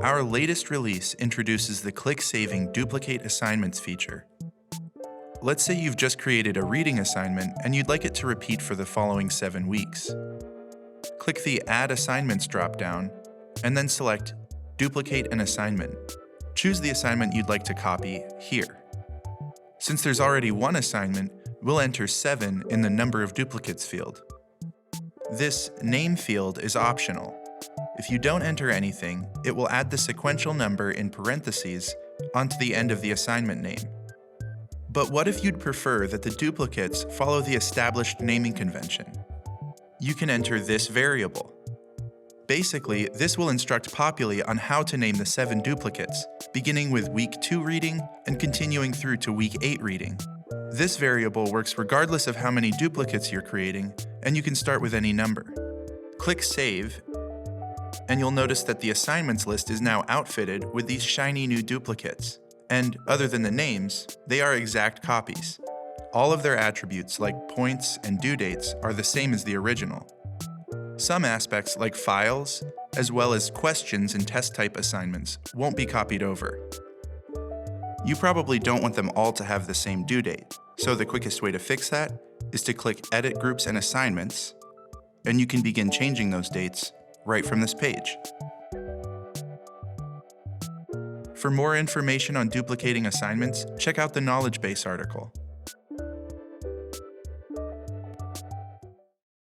Our latest release introduces the Click Saving Duplicate Assignments feature. Let's say you've just created a reading assignment and you'd like it to repeat for the following 7 weeks. Click the Add Assignments dropdown and then select Duplicate an Assignment. Choose the assignment you'd like to copy here. Since there's already one assignment, we'll enter 7 in the Number of Duplicates field. This Name field is optional. If you don't enter anything, it will add the sequential number in parentheses onto the end of the assignment name. But what if you'd prefer that the duplicates follow the established naming convention? You can enter this variable. Basically, this will instruct Populi on how to name the 7 duplicates, beginning with week 2 reading and continuing through to week 8 reading. This variable works regardless of how many duplicates you're creating, and you can start with any number. Click Save, and you'll notice that the assignments list is now outfitted with these shiny new duplicates. And other than the names, they are exact copies. All of their attributes, like points and due dates, are the same as the original. Some aspects, like files, as well as questions and test type assignments, won't be copied over. You probably don't want them all to have the same due date, so the quickest way to fix that is to click Edit Groups and Assignments, and you can begin changing those dates right from this page. For more information on duplicating assignments, check out the Knowledge Base article.